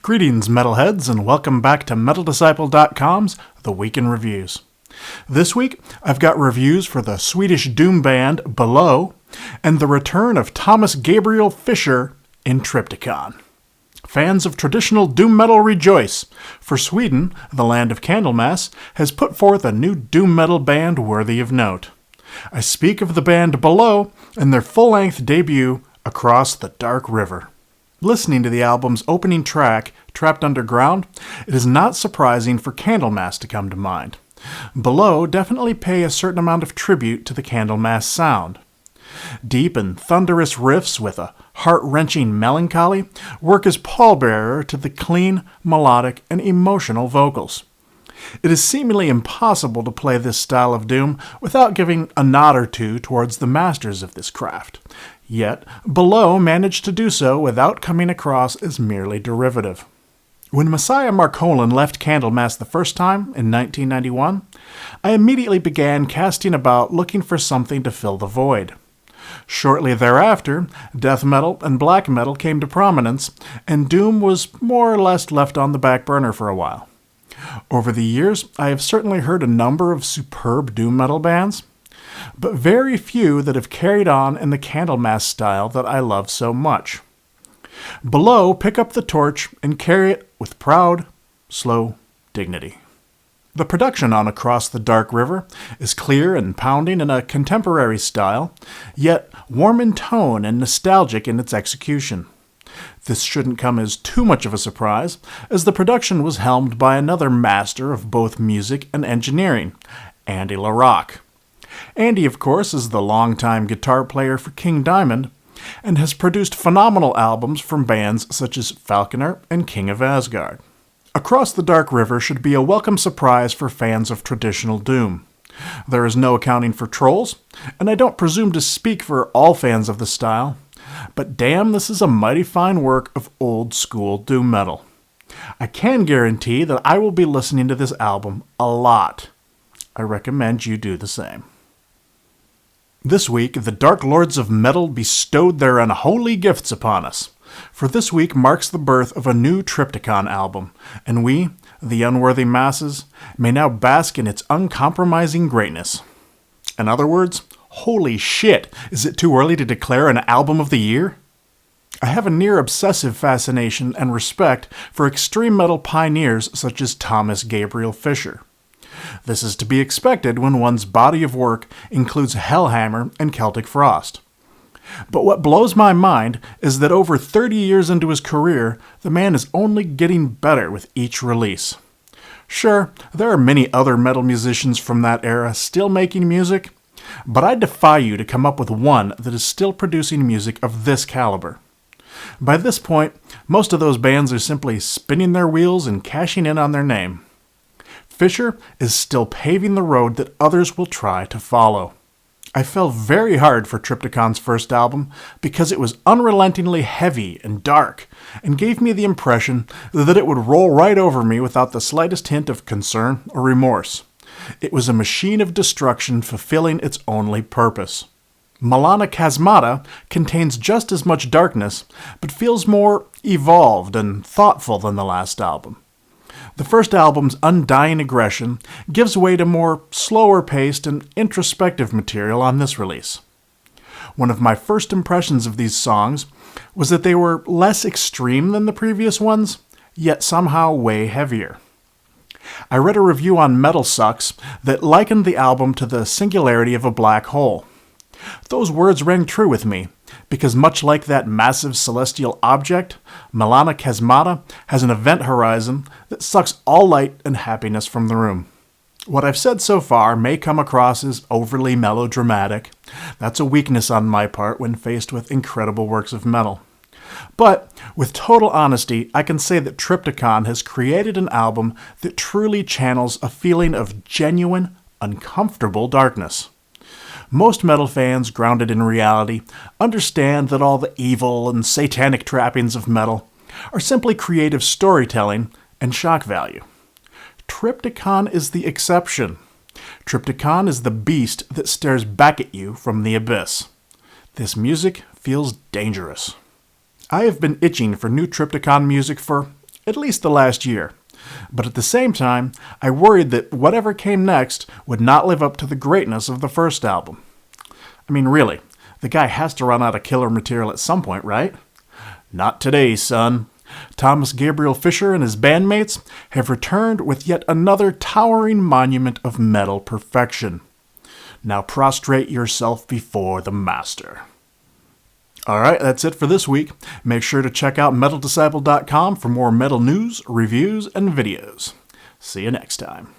Greetings, metalheads, and welcome back to MetalDisciple.com's The Week in Reviews. This week, I've got reviews for the Swedish doom band Below and the return of Thomas Gabriel Fischer in Triptykon. Fans of traditional doom metal rejoice, for Sweden, the land of Candlemas, has put forth a new doom metal band worthy of note. I speak of the band Below and their full-length debut, Across the Dark River. Listening to the album's opening track, Trapped Underground, it is not surprising for Candlemas to come to mind. Below definitely pay a certain amount of tribute to the Candlemas sound. Deep and thunderous riffs with a heart-wrenching melancholy work as pallbearer to the clean, melodic, and emotional vocals. It is seemingly impossible to play this style of doom without giving a nod or two towards the masters of this craft. Yet, Below managed to do so without coming across as merely derivative. When Messiah Marcolin left Candlemas the first time, in 1991, I immediately began casting about looking for something to fill the void. Shortly thereafter, death metal and black metal came to prominence, and doom was more or less left on the back burner for a while. Over the years, I have certainly heard a number of superb doom metal bands, but very few that have carried on in the Candlemas style that I love so much. Below pick up the torch and carry it with proud, slow dignity. The production on Across the Dark River is clear and pounding in a contemporary style, yet warm in tone and nostalgic in its execution. This shouldn't come as too much of a surprise, as the production was helmed by another master of both music and engineering, Andy LaRocque. Andy, of course, is the longtime guitar player for King Diamond, and has produced phenomenal albums from bands such as Falconer and King of Asgard. Across the Dark River should be a welcome surprise for fans of traditional doom. There is no accounting for trolls, and I don't presume to speak for all fans of the style, but damn, this is a mighty fine work of old-school doom metal. I can guarantee that I will be listening to this album a lot. I recommend you do the same. This week, the Dark Lords of Metal bestowed their unholy gifts upon us, for this week marks the birth of a new Triptykon album, and we, the unworthy masses, may now bask in its uncompromising greatness. In other words, holy shit, is it too early to declare an album of the year? I have a near-obsessive fascination and respect for extreme metal pioneers such as Thomas Gabriel Fischer. This is to be expected when one's body of work includes Hellhammer and Celtic Frost. But what blows my mind is that over 30 years into his career, the man is only getting better with each release. Sure, there are many other metal musicians from that era still making music, but I defy you to come up with one that is still producing music of this caliber. By this point, most of those bands are simply spinning their wheels and cashing in on their name. Fischer is still paving the road that others will try to follow. I fell very hard for Triptykon's first album because it was unrelentingly heavy and dark, and gave me the impression that it would roll right over me without the slightest hint of concern or remorse. It was a machine of destruction fulfilling its only purpose. Melana Chasmata contains just as much darkness, but feels more evolved and thoughtful than the last album. The first album's undying aggression gives way to more slower-paced and introspective material on this release. One of my first impressions of these songs was that they were less extreme than the previous ones, yet somehow way heavier. I read a review on Metal Sucks that likened the album to the singularity of a black hole. Those words rang true with me, because much like that massive celestial object, Melana Chasmata has an event horizon that sucks all light and happiness from the room. What I've said so far may come across as overly melodramatic. That's a weakness on my part when faced with incredible works of metal. But, with total honesty, I can say that Triptykon has created an album that truly channels a feeling of genuine, uncomfortable darkness. Most metal fans, grounded in reality, understand that all the evil and satanic trappings of metal are simply creative storytelling and shock value. Triptykon is the exception. Triptykon is the beast that stares back at you from the abyss. This music feels dangerous. I have been itching for new Triptykon music for at least the last year. But at the same time, I worried that whatever came next would not live up to the greatness of the first album. I mean, really, the guy has to run out of killer material at some point, right? Not today, son. Thomas Gabriel Fischer and his bandmates have returned with yet another towering monument of metal perfection. Now prostrate yourself before the master. Alright, that's it for this week. Make sure to check out MetalDisciple.com for more metal news, reviews, and videos. See you next time.